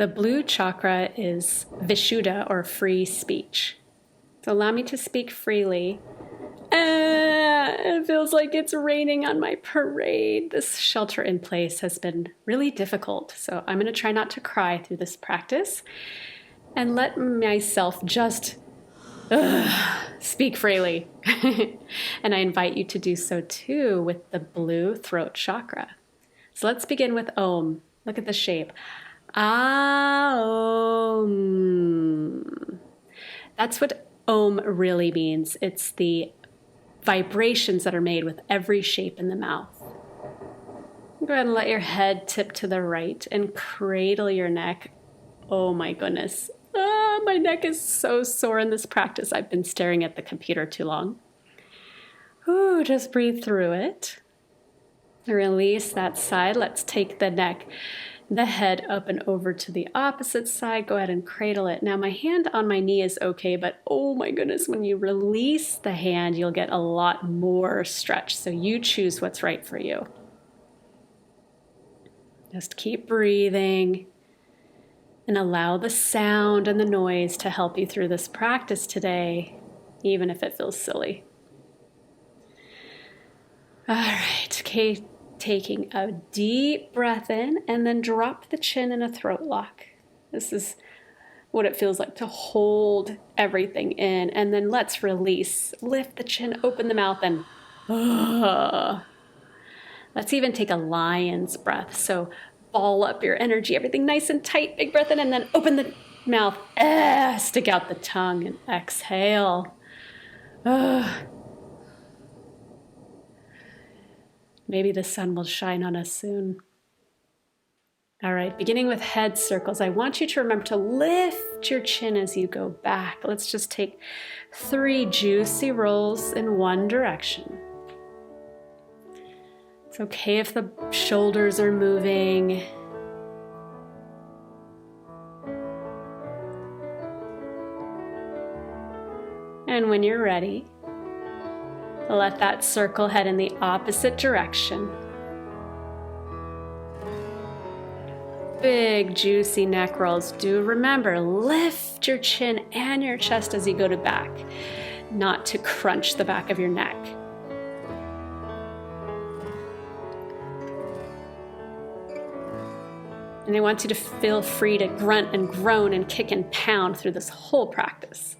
The blue chakra is Vishuddha, or free speech. So allow me to speak freely. It feels like it's raining on my parade. This shelter in place has been really difficult, so I'm going to try not to cry through this practice and let myself just speak freely. And I invite you to do so too with the blue throat chakra. So let's begin with Om. Look at the shape. Om. That's what Om really means. It's the vibrations that are made with every shape in the mouth. Go ahead and let your head tip to the right and cradle your neck. Oh my goodness. My neck is so sore in this practice. I've been staring at the computer too long. Ooh, just breathe through it. Release that side. Let's take the head up and over to the opposite side. Go ahead and cradle it. Now my hand on my knee is okay, but oh my goodness, when you release the hand, you'll get a lot more stretch. So you choose what's right for you. Just keep breathing and allow the sound and the noise to help you through this practice today, even if it feels silly. All right, okay. Taking a deep breath in and then drop the chin in a throat lock. This is what it feels like to hold everything in, and then let's release. Lift the chin, open the mouth, and let's even take a lion's breath. So ball up your energy, everything nice and tight, big breath in, and then open the mouth, stick out the tongue, and exhale. Maybe the sun will shine on us soon. All right, beginning with head circles, I want you to remember to lift your chin as you go back. Let's just take 3 juicy rolls in one direction. It's okay if the shoulders are moving. And when you're ready, let that circle head in the opposite direction. Big, juicy neck rolls. Do remember, lift your chin and your chest as you go to back, not to crunch the back of your neck. And I want you to feel free to grunt and groan and kick and pound through this whole practice.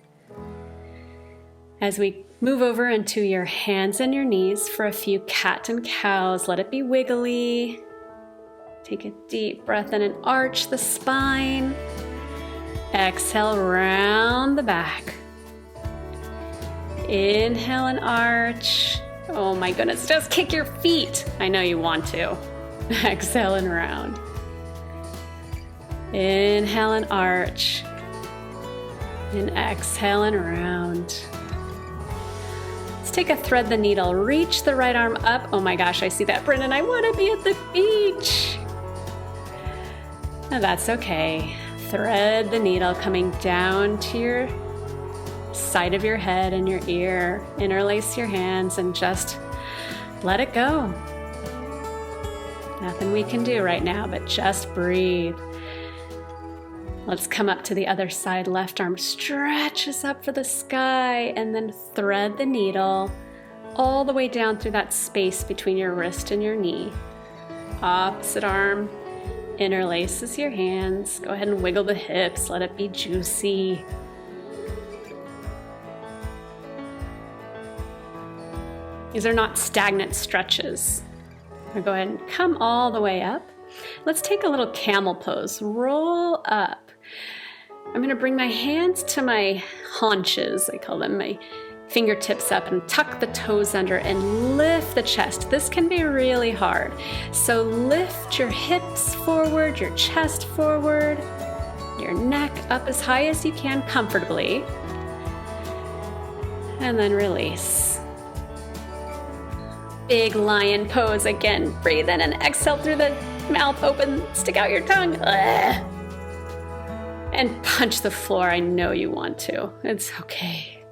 As we move over into your hands and your knees for a few cat and cows, let it be wiggly. Take a deep breath in and arch the spine. Exhale, round the back. Inhale and arch. Oh my goodness, just kick your feet. I know you want to. Exhale and round. Inhale and arch. And exhale and round. Take a thread the needle, reach the right arm up. Oh my gosh, I see that, Brendan. I want to be at the beach. No, that's okay. Thread the needle coming down to your side of your head and your ear. Interlace your hands and just let it go. Nothing we can do right now, but just breathe. Let's come up to the other side. Left arm stretches up for the sky, and then thread the needle all the way down through that space between your wrist and your knee. Opposite arm interlaces your hands. Go ahead and wiggle the hips. Let it be juicy. These are not stagnant stretches. Go ahead and come all the way up. Let's take a little camel pose. Roll up. I'm going to bring my hands to my haunches, I call them, my fingertips up, and tuck the toes under and lift the chest. This can be really hard. So lift your hips forward, your chest forward, your neck up as high as you can comfortably. And then release. Big lion pose again. Breathe in and exhale through the mouth open. Stick out your tongue. Ugh. And punch the floor. I know you want to. It's okay.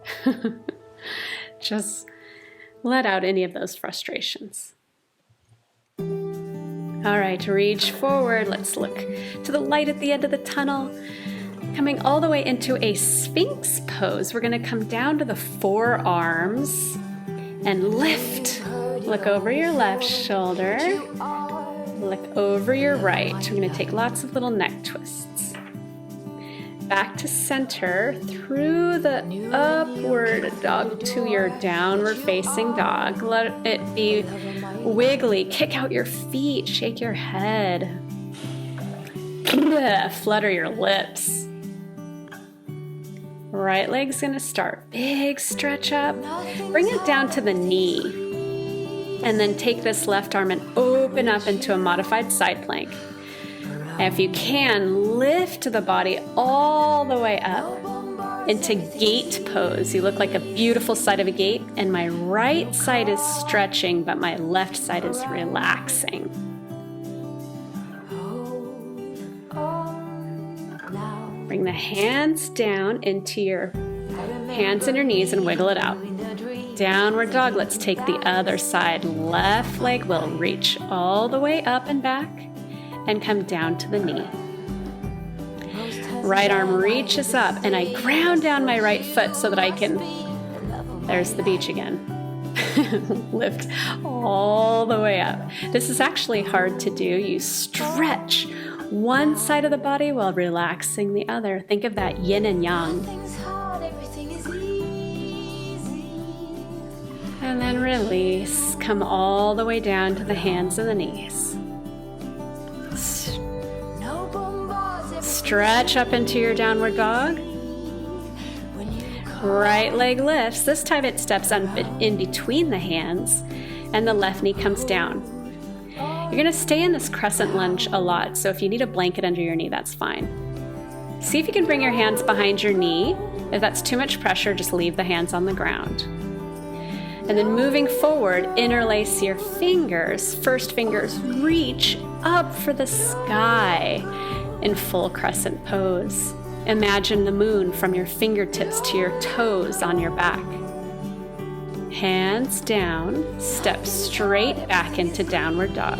Just let out any of those frustrations. All right, reach forward. Let's look to the light at the end of the tunnel. Coming all the way into a Sphinx pose. We're going to come down to the forearms and lift. Look over your left shoulder. Look over your right. We're going to take lots of little neck twists. Back to center through the upward dog to your downward facing dog. Let it be wiggly. Kick out your feet. Shake your head. Flutter your lips. Right leg's going to start. Big stretch up. Bring it down to the knee. And then take this left arm and open up into a modified side plank. And if you can, lift the body all the way up into gate pose. You look like a beautiful side of a gate, and my right side is stretching, but my left side is relaxing. Bring the hands down into your hands and your knees and wiggle it out. Downward dog. Let's take the other side. Left leg will reach all the way up and back and come down to the knee. Right arm reaches up and I ground down my right foot so that I can, there's the beach again. Lift all the way up. This is actually hard to do. You stretch one side of the body while relaxing the other. Think of that yin and yang. And then release. Come all the way down to the hands and the knees. Stretch up into your downward dog. Right leg lifts. This time it steps in between the hands and the left knee comes down. You're going to stay in this crescent lunge a lot, so if you need a blanket under your knee, that's fine. See if you can bring your hands behind your knee. If that's too much pressure, just leave the hands on the ground. And then moving forward, interlace your fingers. First fingers reach up for the sky in full crescent pose. Imagine the moon from your fingertips to your toes on your back. Hands down, step straight back into downward dog.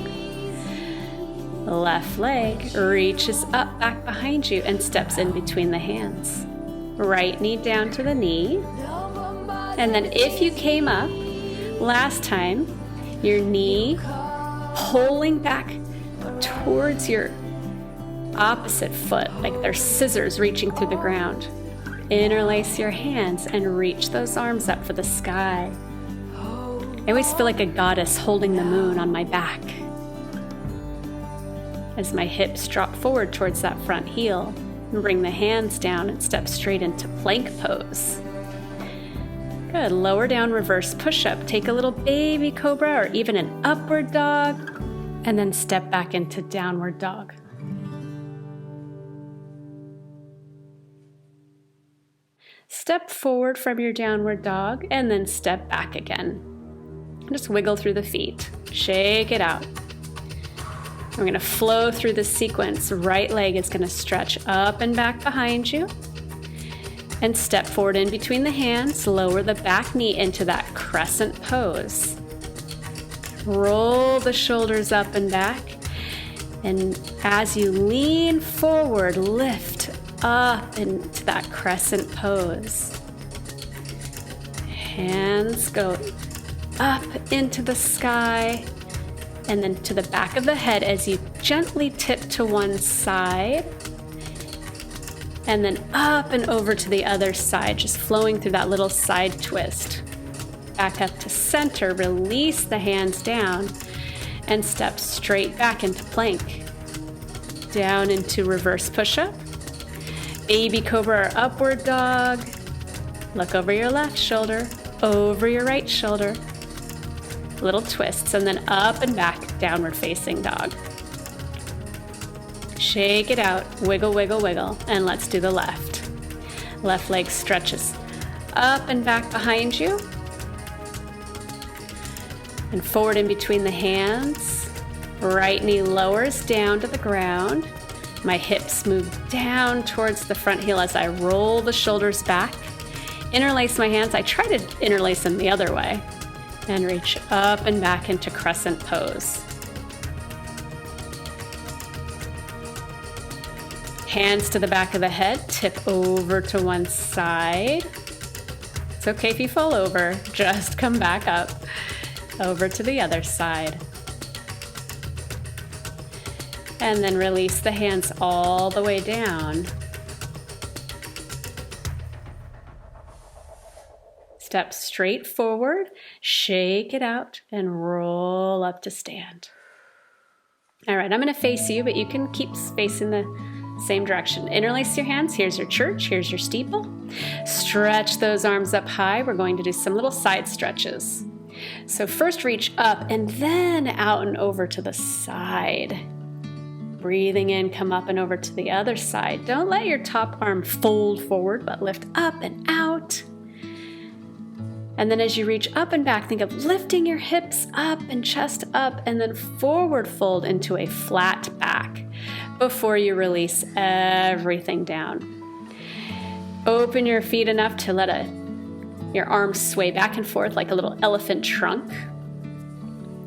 Left leg reaches up back behind you and steps in between the hands. Right knee down to the knee. And then if you came up last time, your knee pulling back towards your opposite foot, like they're scissors reaching through the ground. Interlace your hands and reach those arms up for the sky. I always feel like a goddess holding the moon on my back as my hips drop forward towards that front heel. And bring the hands down and step straight into plank pose. Good. Lower down, reverse push-up. Take a little baby cobra or even an upward dog, and then step back into downward dog. Step forward from your downward dog and then step back again. Just wiggle through the feet. Shake it out. We're going to flow through the sequence. Right leg is going to stretch up and back behind you. And step forward in between the hands. Lower the back knee into that crescent pose. Roll the shoulders up and back. And as you lean forward, lift up into that crescent pose. Hands go up into the sky and then to the back of the head as you gently tip to one side and then up and over to the other side, just flowing through that little side twist. Back up to center, release the hands down and step straight back into plank. Down into reverse push-up. Baby cobra or upward dog. Look over your left shoulder, over your right shoulder. Little twists, and then up and back, downward facing dog. Shake it out, wiggle, wiggle, wiggle, and let's do the left. Left leg stretches up and back behind you, and forward in between the hands. Right knee lowers down to the ground. My hips move down towards the front heel as I roll the shoulders back. Interlace my hands. I try to interlace them the other way. And reach up and back into crescent pose. Hands to the back of the head, tip over to one side. It's okay if you fall over, just come back up, over to the other side. And then release the hands all the way down. Step straight forward, shake it out, and roll up to stand. All right, I'm gonna face you, but you can keep facing the same direction. Interlace your hands. Here's your church, here's your steeple. Stretch those arms up high. We're going to do some little side stretches. So first reach up and then out and over to the side. Breathing in, come up and over to the other side. Don't let your top arm fold forward, but lift up and out. And then as you reach up and back, think of lifting your hips up and chest up and then forward fold into a flat back before you release everything down. Open your feet enough to let your arms sway back and forth like a little elephant trunk.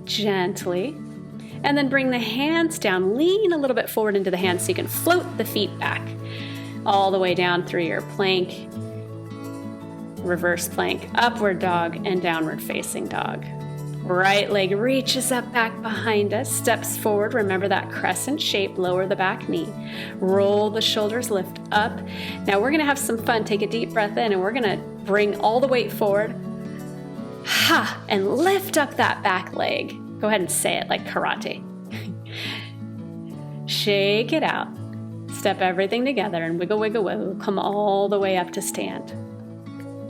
Gently. And then bring the hands down. Lean a little bit forward into the hands so you can float the feet back all the way down through your plank, reverse plank, upward dog, and downward facing dog. Right leg reaches up back behind us, steps forward. Remember that crescent shape, lower the back knee. Roll the shoulders, lift up. Now we're gonna have some fun. Take a deep breath in and we're gonna bring all the weight forward. Ha! And lift up that back leg. Go ahead and say it like karate. Shake it out. Step everything together and wiggle, wiggle, wiggle. Come all the way up to stand.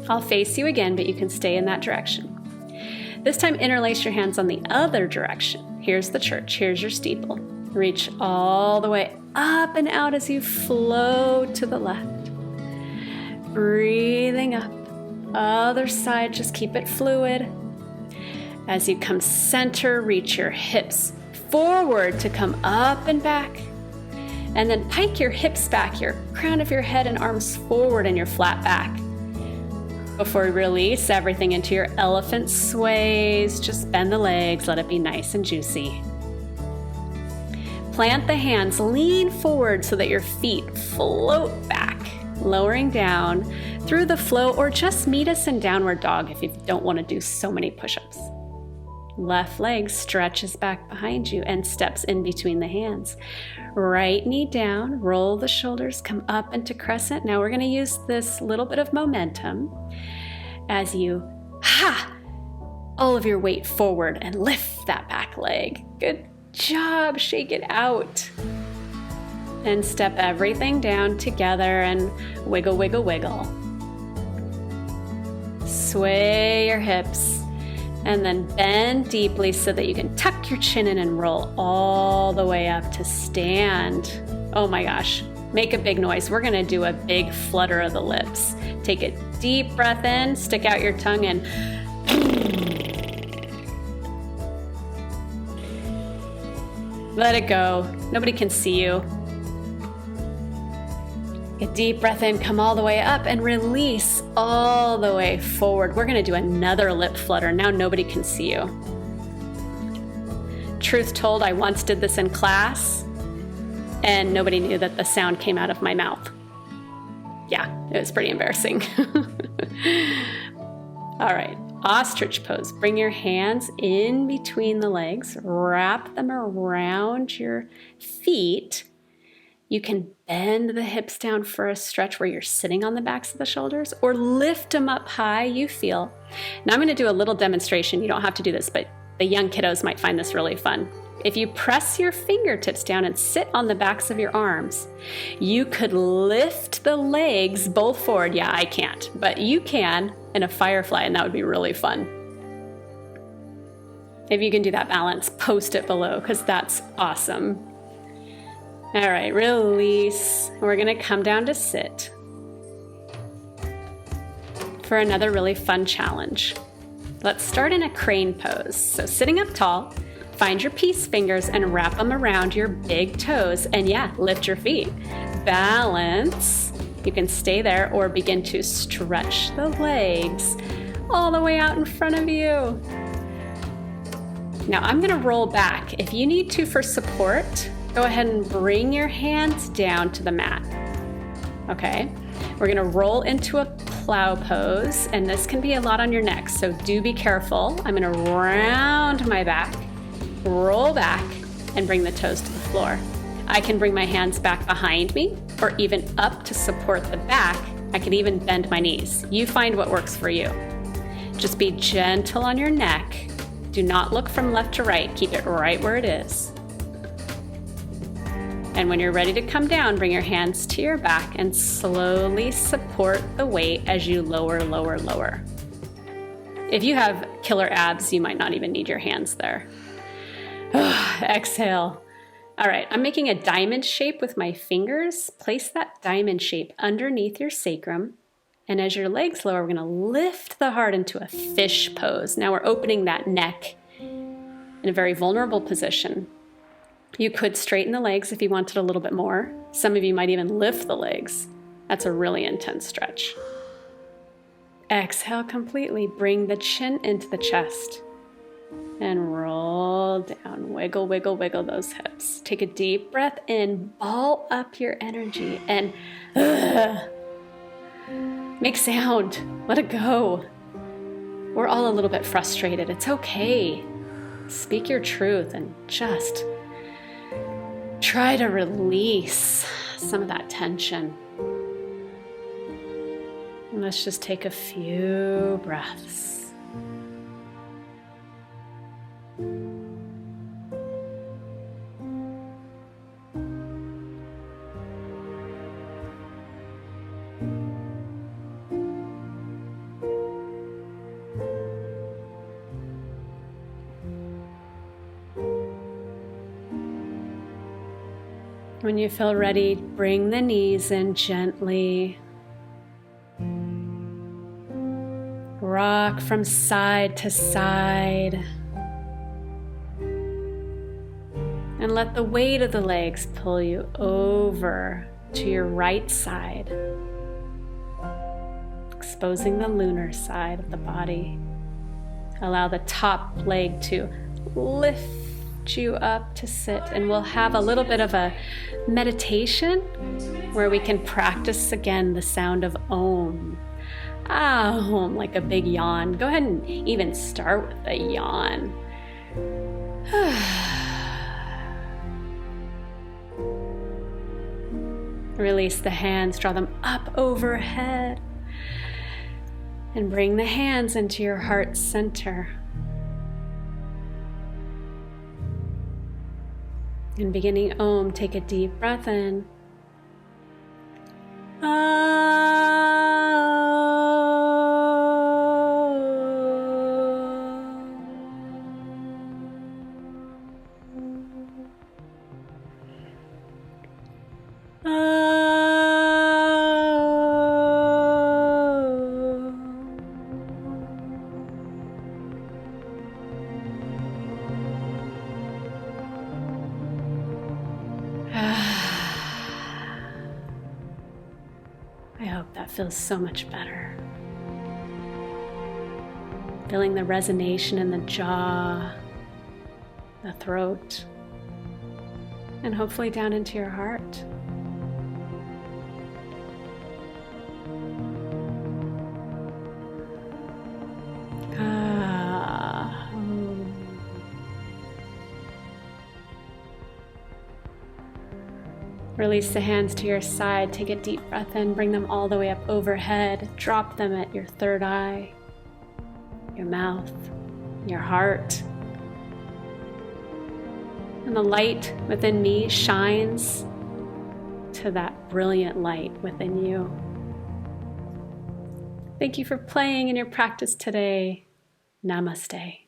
I'll face you again, but you can stay in that direction. This time, interlace your hands on the other direction. Here's the church, here's your steeple. Reach all the way up and out as you flow to the left. Breathing up. Other side, just keep it fluid. As you come center, reach your hips forward to come up and back. And then pike your hips back, your crown of your head and arms forward and your flat back. Before you release everything into your elephant sways, just bend the legs, let it be nice and juicy. Plant the hands, lean forward so that your feet float back, lowering down through the flow, or just meet us in downward dog if you don't want to do so many push-ups. Left leg stretches back behind you and steps in between the hands. Right knee down, roll the shoulders, come up into crescent. Now we're going to use this little bit of momentum as you, all of your weight forward and lift that back leg. Good job. Shake it out. And step everything down together and wiggle, wiggle, wiggle. Sway your hips. And then bend deeply so that you can tuck your chin in and roll all the way up to stand. Oh my gosh, make a big noise. We're gonna do a big flutter of the lips. Take a deep breath in, stick out your tongue and let it go. Nobody can see you. A deep breath in, come all the way up and release all the way forward. We're gonna do another lip flutter. Now nobody can see you. Truth told, I once did this in class and nobody knew that the sound came out of my mouth. Yeah, it was pretty embarrassing. All right, ostrich pose. Bring your hands in between the legs, wrap them around your feet. You can bend the hips down for a stretch where you're sitting on the backs of the shoulders, or lift them up high, you feel. Now I'm going to do a little demonstration. You don't have to do this, but the young kiddos might find this really fun. If you press your fingertips down and sit on the backs of your arms, you could lift the legs both forward. Yeah, I can't, but you can in a firefly, and that would be really fun. If you can do that balance, post it below because that's awesome. All right, release. We're gonna come down to sit for another really fun challenge. Let's start in a crane pose. So sitting up tall, find your peace fingers and wrap them around your big toes. And yeah, lift your feet. Balance. You can stay there or begin to stretch the legs all the way out in front of you. Now I'm gonna roll back. If you need to for support, Go ahead and bring your hands down to the mat. Okay, we're gonna roll into a plow pose, and this can be a lot on your neck, so do be careful. I'm gonna round my back, roll back, and bring the toes to the floor. I can bring my hands back behind me or even up to support the back. I can even bend my knees. You find what works for you. Just be gentle on your neck. Do not look from left to right. Keep it right where it is. And when you're ready to come down, bring your hands to your back and slowly support the weight as you lower, lower, lower. If you have killer abs, you might not even need your hands there. Exhale. All right, I'm making a diamond shape with my fingers. Place that diamond shape underneath your sacrum. And as your legs lower, we're gonna lift the heart into a fish pose. Now we're opening that neck in a very vulnerable position. You could straighten the legs if you wanted a little bit more. Some of you might even lift the legs. That's a really intense stretch. Exhale completely. Bring the chin into the chest and roll down. Wiggle, wiggle, wiggle those hips. Take a deep breath in, ball up your energy, and make sound. Let it go. We're all a little bit frustrated. It's okay. Speak your truth and just try to release some of that tension. And let's just take a few breaths. When you feel ready, bring the knees in gently. Rock from side to side. And let the weight of the legs pull you over to your right side, exposing the lunar side of the body. Allow the top leg to lift you up to sit, and we'll have a little bit of a meditation where we can practice again the sound of Om. Om, like a big yawn. Go ahead and even start with a yawn. Release the hands, draw them up overhead, and bring the hands into your heart center. And beginning Om, take a deep breath in. I hope that feels so much better. Feeling the resonation in the jaw, the throat, and hopefully down into your heart. Release the hands to your side. Take a deep breath in. Bring them all the way up overhead. Drop them at your third eye, your mouth, your heart. And the light within me shines to that brilliant light within you. Thank you for playing in your practice today. Namaste.